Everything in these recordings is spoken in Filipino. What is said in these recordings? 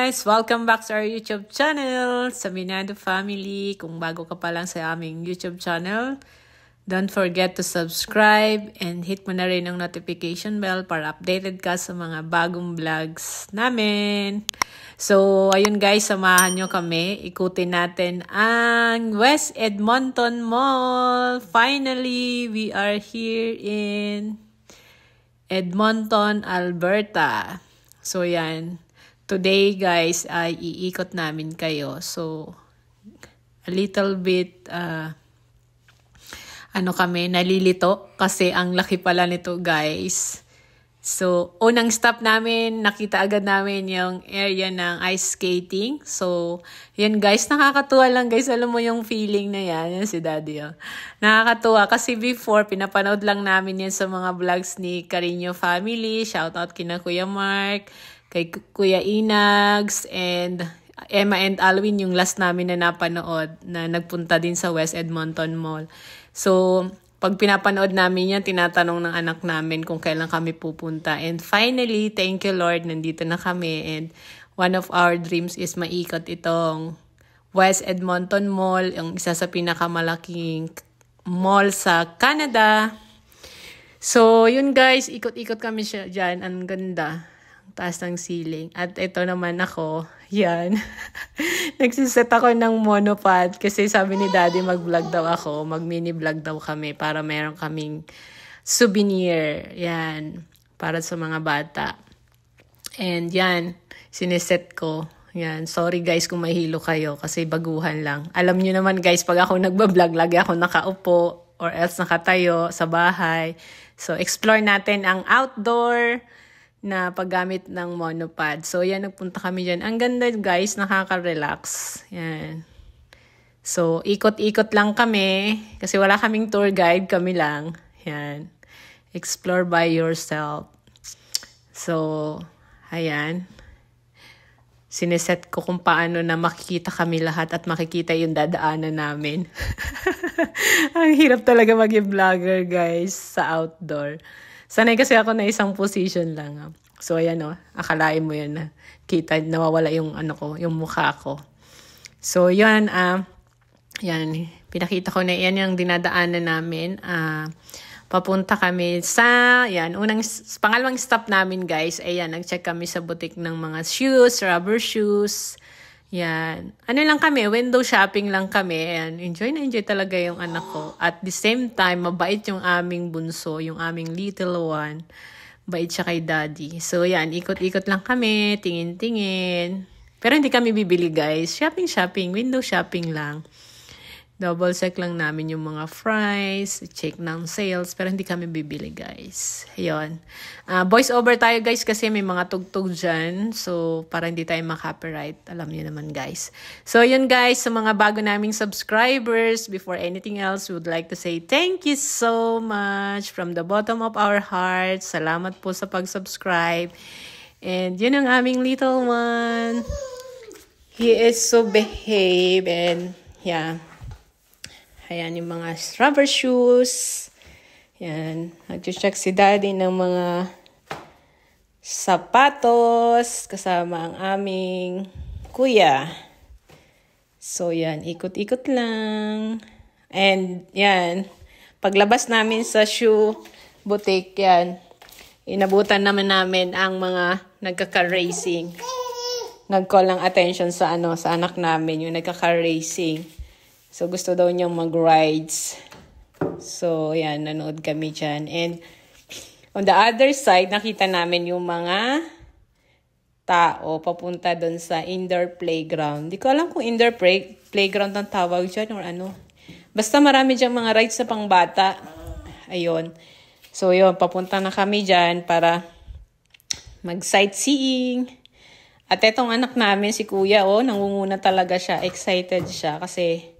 guys! Welcome back to our YouTube channel, Saminado Family. Kung bago ka pa lang sa aming YouTube channel, don't forget to subscribe and hit mo na rin ang notification bell para updated ka sa mga bagong vlogs namin. So, ayun guys, samahan nyo kami. Ikutin natin ang West Edmonton Mall. Finally, we are here in Edmonton, Alberta. So, yan. Today, guys, ay iikot namin kayo. So, a little bit, nalilito kasi ang laki pala nito, guys. So, unang stop namin, nakita agad namin yung area ng ice skating. So, yan guys, nakakatuwa lang guys. Alam mo yung feeling na yan si Daddy. Oh. Nakakatuwa kasi before, pinapanood lang namin yan sa mga vlogs ni Carino Family. Shoutout kina Kuya Mark, kay Kuya Inags, and Emma and Alwin yung last namin na napanood na nagpunta din sa West Edmonton Mall. So, pag pinapanood namin yan, tinatanong ng anak namin kung kailan kami pupunta. And finally, thank you Lord, nandito na kami. And one of our dreams is maikot itong West Edmonton Mall, yung isa sa pinakamalaking mall sa Canada. So, yun guys, ikot-ikot kami siya dyan. Ang ganda. Taas ng ceiling. At ito naman ako, yan. Nagsiset ako ng monopod kasi sabi ni Daddy mag-vlog daw ako, mag-mini vlog daw kami para meron kaming souvenir. Yan. Para sa mga bata. And yan, sineset ko. Yan. Sorry guys kung mahilo kayo kasi baguhan lang. Alam nyo naman guys, pag ako nagbablog, lagi ako nakaupo or else nakatayo sa bahay. So, explore natin ang outdoor na paggamit ng monopod. So, yan, nagpunta kami dyan. Ang ganda, guys, nakaka-relax. Yan. So, ikot-ikot lang kami. Kasi wala kaming tour guide, kami lang. Yan. Explore by yourself. So, ayan. Sineset ko kung paano na makikita kami lahat at makikita yung dadaanan namin. Ang hirap talaga maging vlogger, guys, sa outdoor. Sanay kasi ako na isang position lang. So, ayan o. Akalain mo yan na kita, nawawala yung yung mukha ko. So, yan. Yan. Pinakita ko na yan yung dinadaanan namin. Papunta kami sa, yan, pangalawang stop namin, guys. Ayan, nag-check kami sa boutique ng mga shoes, rubber shoes. Yan. Ano lang kami, window shopping lang kami. Ayan, enjoy na enjoy talaga yung anak ko. At the same time, mabait yung aming bunso, yung aming little one. Bait siya kay Daddy. So, yan, ikot-ikot lang kami, tingin-tingin. Pero hindi kami bibili, guys. Shopping, window shopping lang. Double check lang namin yung mga fries, check ng sales, pero hindi kami bibili, guys. Ayun. Voice over tayo, guys, kasi may mga tugtog dyan. So, para hindi tayo ma-copyright. Alam niyo naman, guys. So, yun, guys, sa mga bago naming subscribers, before anything else, we would like to say thank you so much from the bottom of our hearts. Salamat po sa pag-subscribe. And yun ang aming little one. He is so behave and yeah. Ayan yung mga rubber shoes. Ayan. Nag-check si Daddy ng mga sapatos kasama ang aming kuya. So, yan. Ikot-ikot lang. And, yan. Paglabas namin sa shoe boutique, yan. Inabutan namin ang mga nagkaka-racing. Nag-call ng attention sa sa anak namin, yung nagkaka-racing. So, gusto daw niyang mag-rides. So, yan, nanood kami dyan. And, on the other side, nakita namin yung mga tao papunta doon sa indoor playground. Di ko alam kung indoor playground ang tawag dyan or ano. Basta marami dyan mga rides sa pangbata. Ayun. So, yun, papunta na kami dyan para mag-sightseeing. At etong anak namin, si Kuya, nangunguna talaga siya. Excited siya kasi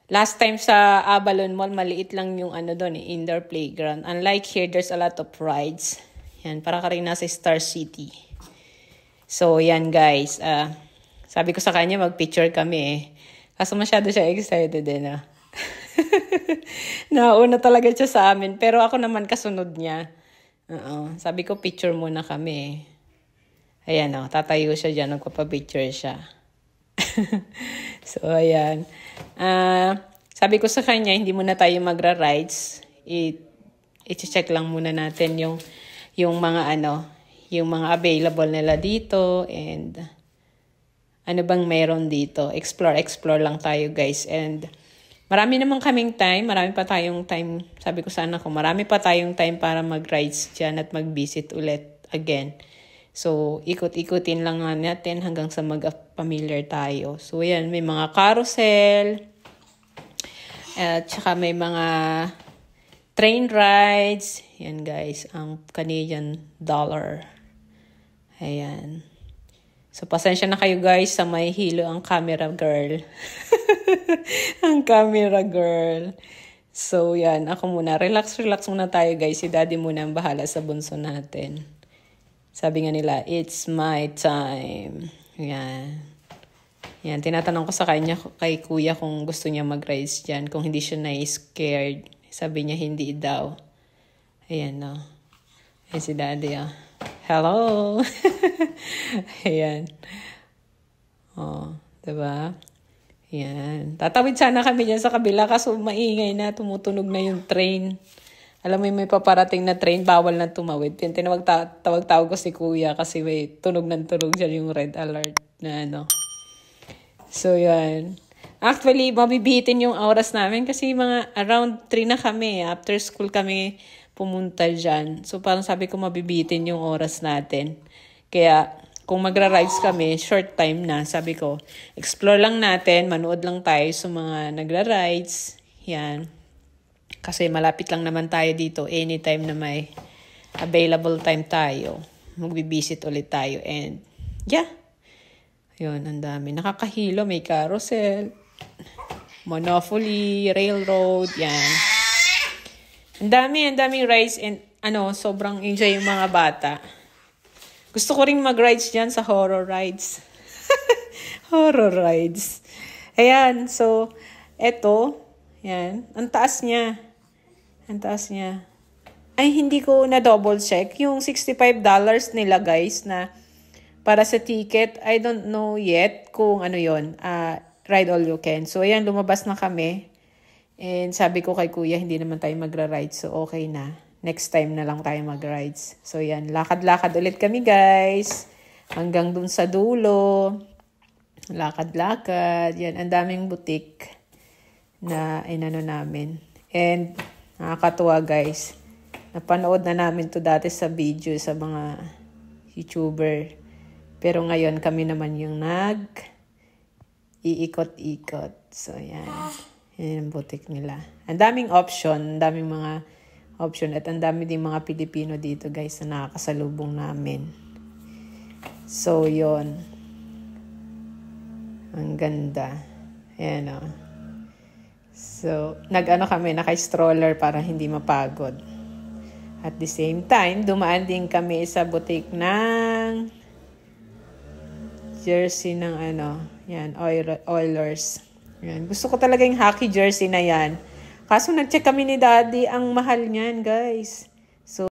last time sa Avalon Mall, maliit lang yung doon, indoor playground. Unlike here, there's a lot of rides. Yan, para ka rin nasa Star City. So, yan guys. Sabi ko sa kanya, mag-picture kami Kaso masyado siya excited Nauna talaga siya sa amin. Pero ako naman kasunod niya. Sabi ko, picture muna kami. Ayan o, tatayo siya dyan, magpapapicture siya. So, ayan. Sabi ko sa kanya, hindi muna tayo magra-rides. I-check lang muna natin yung mga yung mga available nila dito and ano bang meron dito. Explore lang tayo, guys. And marami naman kaming time. Marami pa tayong time. Sabi ko sana ko, marami pa tayong time para mag-rides dyan at mag-visit ulit again. So, ikot-ikutin lang natin hanggang sa mag-familiar tayo. So, yan. May mga carousel. At saka may mga train rides. Yan, guys. Ang Canadian dollar. Ayan. So, pasensya na kayo, guys, sa may hilo ang camera girl. Ang camera girl. So, yan. Ako muna. Relax muna tayo, guys. Si daddy muna ang bahala sa bunso natin. Sabi nga nila, it's my time. Yan. Yan. Tinatanong ko sa kanya, kay kuya, kung gusto niya mag-rides dyan. Kung hindi siya na-scared. Sabi niya, hindi daw. Ayan, no. Ayan si daddy, ah. Hello! Ayan. Oh, diba? Ayan. Tatawid sana kami dyan sa kabila kaso maingay na, tumutunog na yung train. Alam mo may paparating na train, bawal na tumawid. Tawag ko si kuya kasi may tunog dyan yung red alert na ano. So, yan. Actually, mabibitin yung oras namin kasi mga around 3 na kami. After school kami pumunta dyan. So, parang sabi ko mabibitin yung oras natin. Kaya, kung magra-rides kami, short time na. Sabi ko, explore lang natin, manood lang tayo sa mga nagra-rides. Yan. Kasi malapit lang naman tayo dito. Anytime na may available time tayo, magbibisit ulit tayo. And, yeah. Yun, ang dami. Nakakahilo, may carousel, Monopoly, railroad, yan. Ang daming rides and sobrang enjoy yung mga bata. Gusto ko ring mag-rides dyan sa horror rides. Horror rides. Ayan, so, eto, yan, ang taas niya. Ay, hindi ko na double check. Yung $65 nila, guys, na para sa ticket, I don't know yet kung ano yon. Ride all you can. So, ayan, lumabas na kami. And sabi ko kay kuya, hindi naman tayo magra-ride. So, okay na. Next time na lang tayo mag-rides. So, yan. Lakad-lakad ulit kami, guys. Hanggang dun sa dulo. Lakad-lakad. Yan. Ang daming butik na inano namin. And, nakakatuwa, guys. Napanood na namin to dati sa video sa mga YouTuber. Pero ngayon, kami naman yung iikot-ikot. So, yan. Yan ang butik nila. Ang daming option. Ang daming mga option. At ang dami din mga Pilipino dito, guys, na nakakasalubong namin. So, yon. Ang ganda. Ayan, o. So, kami, naka-stroller para hindi mapagod. At the same time, dumaan din kami sa butik ng jersey ng yan, Oilers. Yan. Gusto ko talaga yung hockey jersey na yan. Kaso nag-check kami ni Daddy, ang mahal niyan, guys. So,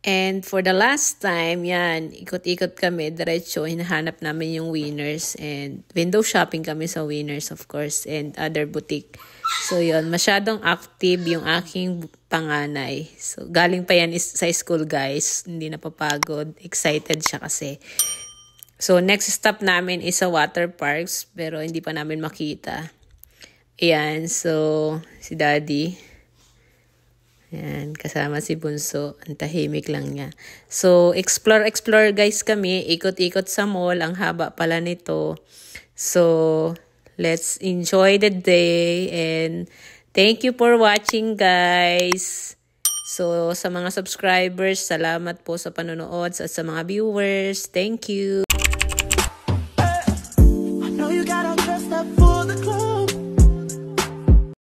and for the last time, yan, ikot-ikot kami, diretso, hinahanap namin yung Winners. And window shopping kami sa Winners, of course, and other boutique. So, yun, masyadong active yung aking panganay. So, galing pa yan sa school, guys. Hindi napapagod. Excited siya kasi. So, next stop namin is sa water parks, pero hindi pa namin makita. Ayan, so, si Daddy. Ayan, kasama si Bunso. Ang tahimik lang niya. So, explore guys kami. Ikot-ikot sa mall. Ang haba pala nito. So, let's enjoy the day. And thank you for watching, guys. So, sa mga subscribers, salamat po sa panonood. Sa mga viewers, thank you.